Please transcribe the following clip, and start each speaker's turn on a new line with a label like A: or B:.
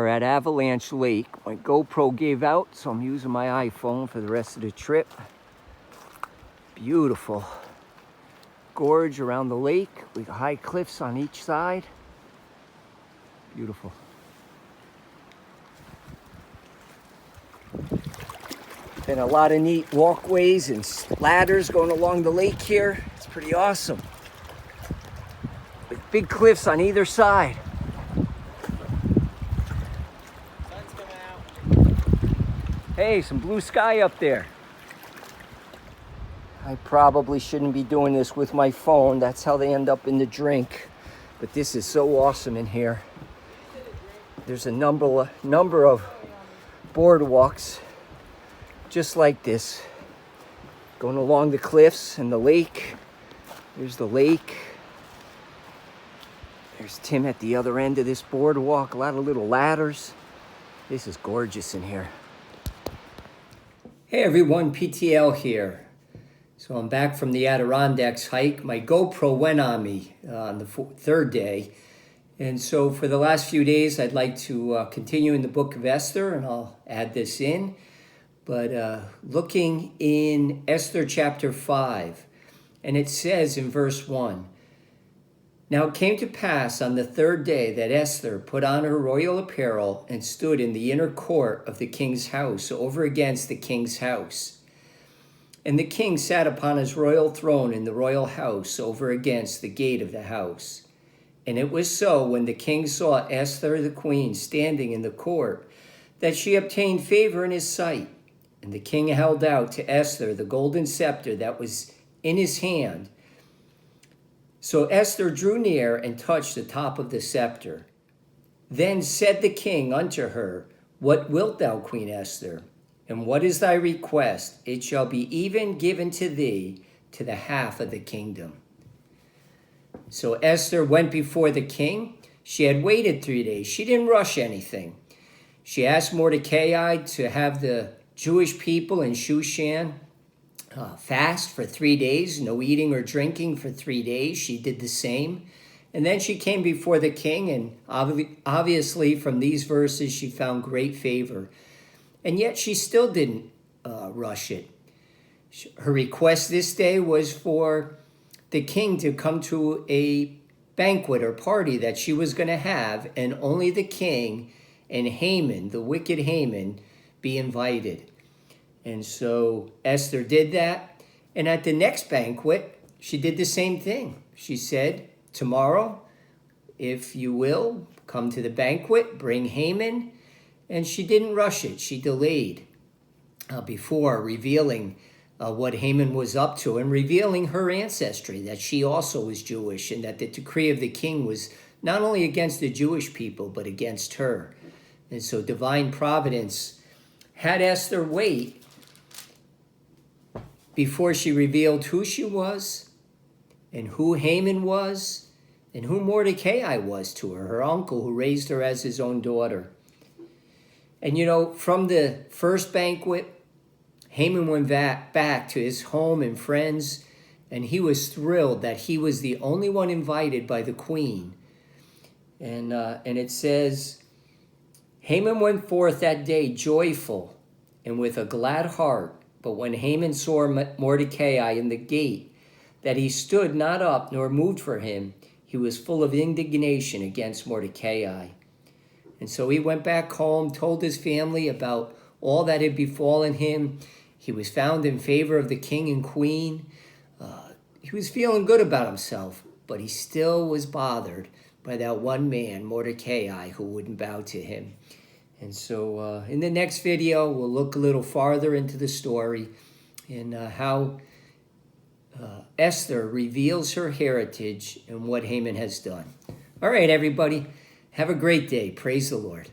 A: at Avalanche Lake. My GoPro gave out, so I'm using my iPhone for the rest of the trip. Beautiful gorge around the lake with high cliffs on each side. Beautiful. Been a lot of neat walkways and ladders going along the lake here. It's pretty awesome. With big cliffs on either side.
B: Sun's coming out.
A: Hey, some blue sky up there. I probably shouldn't be doing this with my phone. That's how they end up in the drink. But this is so awesome in here. There's a number of boardwalks just like this, going along the cliffs and the lake. There's the lake. There's Tim at the other end of this boardwalk. A lot of little ladders. This is gorgeous in here. Hey everyone, PTL here. So I'm back from the Adirondacks hike. My GoPro went on me on the third day. And so for the last few days, I'd like to continue in the book of Esther, and I'll add this in. But looking in Esther chapter 5, and it says in verse 1, "Now it came to pass on the third day that Esther put on her royal apparel and stood in the inner court of the king's house over against the king's house. And the king sat upon his royal throne in the royal house over against the gate of the house. And it was so, when the king saw Esther the queen standing in the court, that she obtained favor in his sight. And the king held out to Esther the golden scepter that was in his hand. So Esther drew near and touched the top of the scepter. Then said the king unto her, What wilt thou, Queen Esther? And what is thy request? It shall be even given to thee to the half of the kingdom." So Esther went before the king. She had waited 3 days. She didn't rush anything. She asked Mordecai to have the Jewish people in Shushan fast for 3 days, no eating or drinking for 3 days. She did the same. And then she came before the king, and obviously from these verses she found great favor. And yet she still didn't rush it. Her request this day was for the king to come to a banquet or party that she was going to have, and only the king and Haman, the wicked Haman, be invited. And so Esther did that. And at the next banquet, she did the same thing. She said, "Tomorrow, if you will, come to the banquet, bring Haman." And she didn't rush it. She delayed before revealing what Haman was up to and revealing her ancestry, that she also was Jewish, and that the decree of the king was not only against the Jewish people, but against her. And so divine providence had Esther wait before she revealed who she was and who Haman was and who Mordecai was to her, her uncle who raised her as his own daughter. And you know, from the first banquet, Haman went back to his home and friends, and he was thrilled that he was the only one invited by the queen. And it says, "Haman went forth that day joyful and with a glad heart. But when Haman saw Mordecai in the gate, that he stood not up nor moved for him, he was full of indignation against Mordecai. And so he went back home, told his family about all that had befallen him. He was found in favor of the king and queen. He was feeling good about himself, but he still was bothered by that one man, Mordecai, who wouldn't bow to him. And so in the next video, we'll look a little farther into the story and how Esther reveals her heritage and what Haman has done. All right, everybody. Have a great day. Praise the Lord.